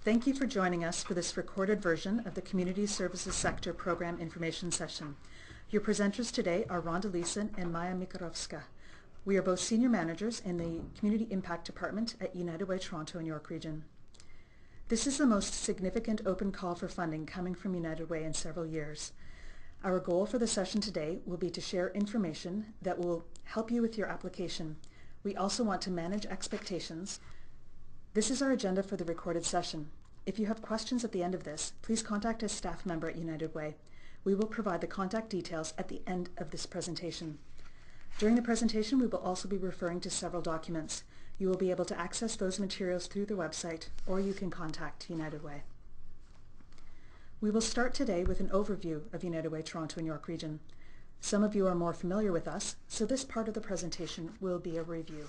Thank you for joining us for this recorded version of the Community Services Sector Program Information Session. Your presenters today are Rhonda Leeson and Maya Mikarovska. We are both Senior Managers in the Community Impact Department at United Way Toronto and York Region. This is the most significant open call for funding coming from United Way in several years. Our goal for the session today will be to share information that will help you with your application. We also want to manage expectations. This is our agenda for the recorded session. If you have questions at the end of this, please contact a staff member at United Way. We will provide the contact details at the end of this presentation. During the presentation, we will also be referring to several documents. You will be able to access those materials through the website, or you can contact United Way. We will start today with an overview of United Way Toronto and York Region. Some of you are more familiar with us, so this part of the presentation will be a review.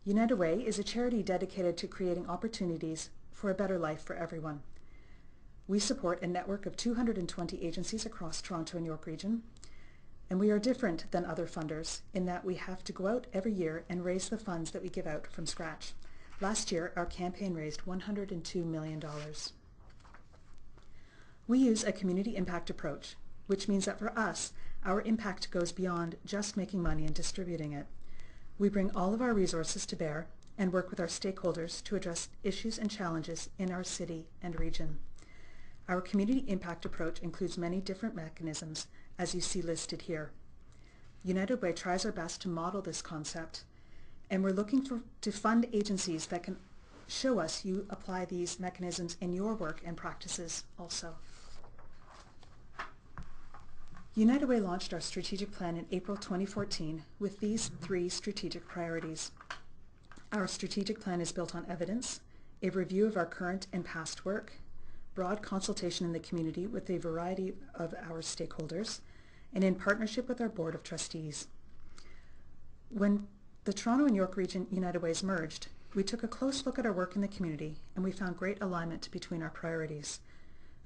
United Way is a charity dedicated to creating opportunities for a better life for everyone. We support a network of 220 agencies across Toronto and York Region, and we are different than other funders in that we have to go out every year and raise the funds that we give out from scratch. Last year, our campaign raised $102 million. We use a community impact approach, which means that for us, our impact goes beyond just making money and distributing it. We bring all of our resources to bear and work with our stakeholders to address issues and challenges in our city and region. Our community impact approach includes many different mechanisms, as you see listed here. United Way tries our best to model this concept, and we're looking to fund agencies that can show us you apply these mechanisms in your work and practices also. United Way launched our strategic plan in April 2014 with these three strategic priorities. Our strategic plan is built on evidence, a review of our current and past work, broad consultation in the community with a variety of our stakeholders, and in partnership with our Board of Trustees. When the Toronto and York Region United Ways merged, we took a close look at our work in the community and we found great alignment between our priorities.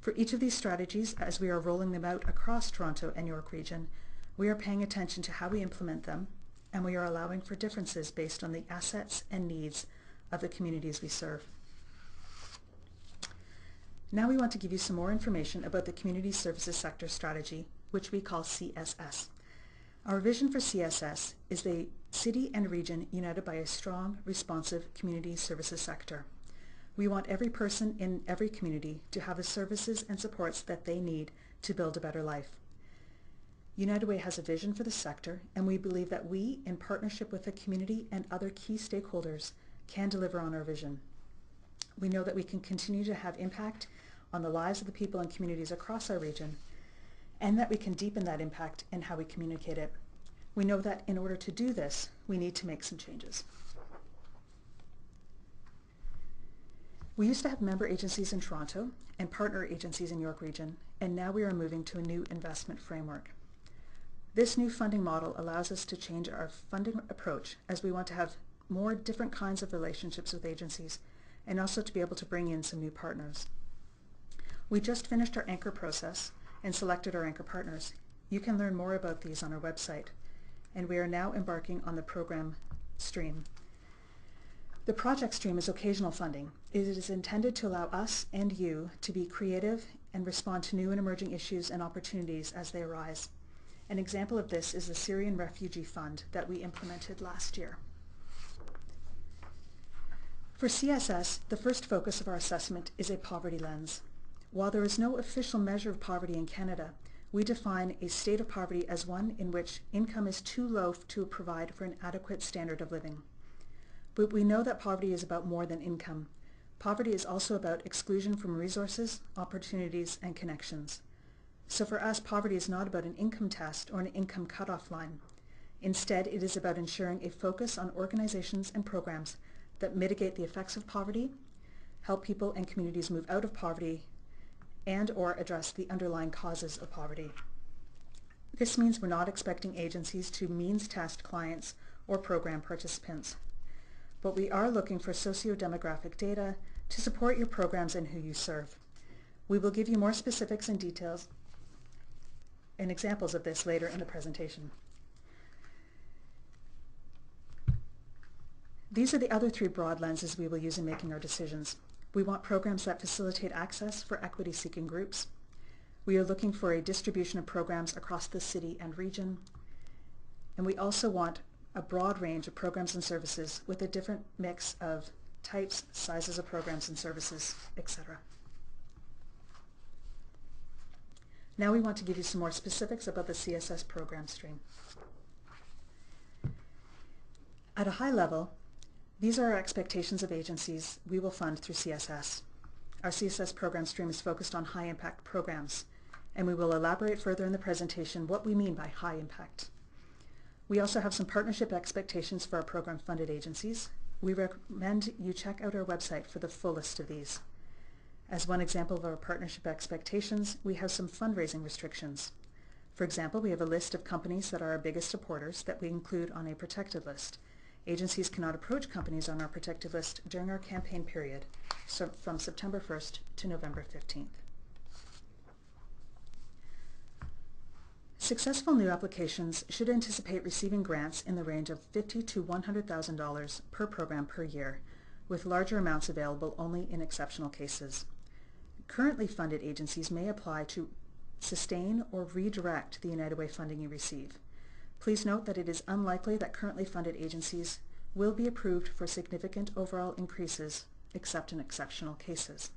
For each of these strategies, as we are rolling them out across Toronto and York Region, we are paying attention to how we implement them, and we are allowing for differences based on the assets and needs of the communities we serve. Now we want to give you some more information about the Community Services Sector Strategy, which we call CSS. Our vision for CSS is a city and region united by a strong, responsive community services sector. We want every person in every community to have the services and supports that they need to build a better life. United Way has a vision for the sector, and we believe that we, in partnership with the community and other key stakeholders, can deliver on our vision. We know that we can continue to have impact on the lives of the people and communities across our region, and that we can deepen that impact in how we communicate it. We know that in order to do this, we need to make some changes. We used to have member agencies in Toronto and partner agencies in York Region, and now we are moving to a new investment framework. This new funding model allows us to change our funding approach as we want to have more different kinds of relationships with agencies and also to be able to bring in some new partners. We just finished our anchor process and selected our anchor partners. You can learn more about these on our website, and we are now embarking on the program stream. The project stream is occasional funding. It is intended to allow us and you to be creative and respond to new and emerging issues and opportunities as they arise. An example of this is the Syrian Refugee Fund that we implemented last year. For CSS, the first focus of our assessment is a poverty lens. While there is no official measure of poverty in Canada, we define a state of poverty as one in which income is too low to provide for an adequate standard of living. But we know that poverty is about more than income. Poverty is also about exclusion from resources, opportunities, and connections. So for us, poverty is not about an income test or an income cutoff line. Instead, it is about ensuring a focus on organizations and programs that mitigate the effects of poverty, help people and communities move out of poverty, and/or address the underlying causes of poverty. This means we're not expecting agencies to means test clients or program participants. But we are looking for socio-demographic data to support your programs and who you serve. We will give you more specifics and details and examples of this later in the presentation. These are the other three broad lenses we will use in making our decisions. We want programs that facilitate access for equity-seeking groups. We are looking for a distribution of programs across the city and region. And we also want a broad range of programs and services with a different mix of types, sizes of programs and services, etc. Now we want to give you some more specifics about the CSS program stream. At a high level, these are our expectations of agencies we will fund through CSS. Our CSS program stream is focused on high-impact programs, and we will elaborate further in the presentation what we mean by high impact. We also have some partnership expectations for our program-funded agencies. We recommend you check out our website for the full list of these. As one example of our partnership expectations, we have some fundraising restrictions. For example, we have a list of companies that are our biggest supporters that we include on a protected list. Agencies cannot approach companies on our protected list during our campaign period, so from September 1st to November 15th. Successful new applications should anticipate receiving grants in the range of $50,000 to $100,000 per program per year, with larger amounts available only in exceptional cases. Currently funded agencies may apply to sustain or redirect the United Way funding you receive. Please note that it is unlikely that currently funded agencies will be approved for significant overall increases except in exceptional cases.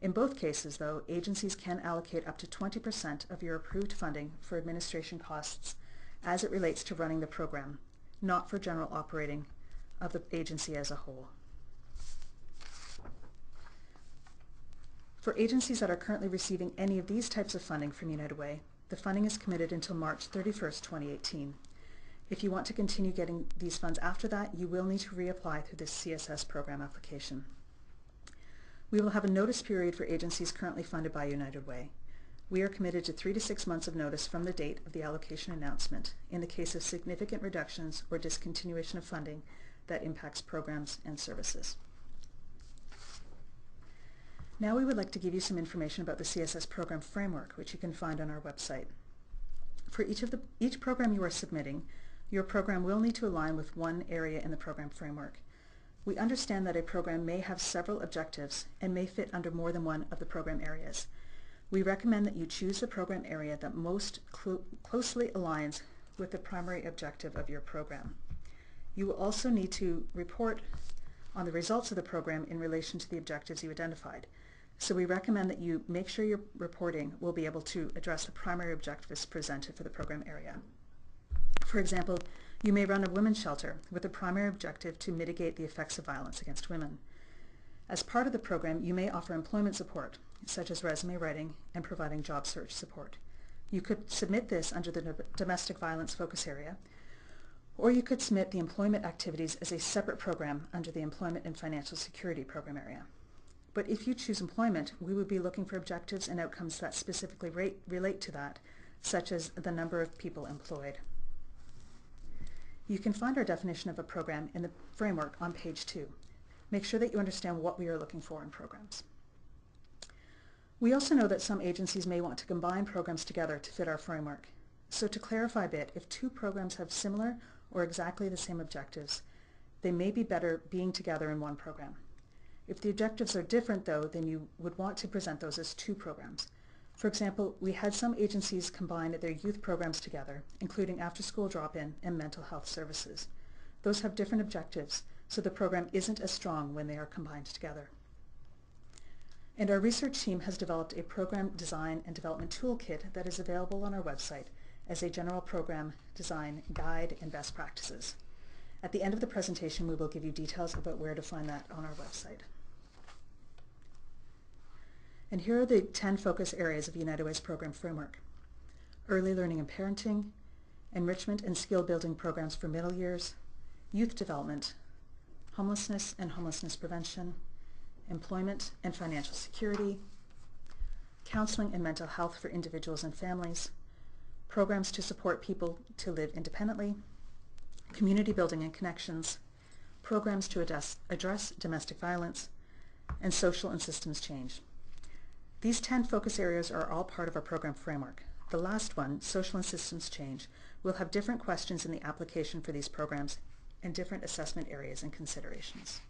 In both cases, though, agencies can allocate up to 20% of your approved funding for administration costs as it relates to running the program, not for general operating of the agency as a whole. For agencies that are currently receiving any of these types of funding from United Way, the funding is committed until March 31st, 2018. If you want to continue getting these funds after that, you will need to reapply through this CSS program application. We will have a notice period for agencies currently funded by United Way. We are committed to 3 to 6 months of notice from the date of the allocation announcement in the case of significant reductions or discontinuation of funding that impacts programs and services. Now we would like to give you some information about the CSS program framework, which you can find on our website. For each program you are submitting, your program will need to align with one area in the program framework. We understand that a program may have several objectives and may fit under more than one of the program areas. We recommend that you choose the program area that most closely aligns with the primary objective of your program. You will also need to report on the results of the program in relation to the objectives you identified. So we recommend that you make sure your reporting will be able to address the primary objectives presented for the program area. For example, you may run a women's shelter with a primary objective to mitigate the effects of violence against women. As part of the program, you may offer employment support, such as resume writing and providing job search support. You could submit this under the domestic violence focus area, or you could submit the employment activities as a separate program under the employment and financial security program area. But if you choose employment, we would be looking for objectives and outcomes that specifically relate to that, such as the number of people employed. You can find our definition of a program in the framework on page 2. Make sure that you understand what we are looking for in programs. We also know that some agencies may want to combine programs together to fit our framework. So to clarify a bit, if two programs have similar or exactly the same objectives, they may be better being together in one program. If the objectives are different, though, then you would want to present those as two programs. For example, we had some agencies combine their youth programs together, including after-school drop-in and mental health services. Those have different objectives, so the program isn't as strong when they are combined together. And our research team has developed a program design and development toolkit that is available on our website as a general program design guide and best practices. At the end of the presentation, we will give you details about where to find that on our website. And here are the 10 focus areas of United Way's program framework: early learning and parenting, enrichment and skill building programs for middle years, youth development, homelessness and homelessness prevention, employment and financial security, counseling and mental health for individuals and families, programs to support people to live independently, community building and connections, programs to address domestic violence, and social and systems change. These 10 focus areas are all part of our program framework. The last one, social and systems change, will have different questions in the application for these programs and different assessment areas and considerations.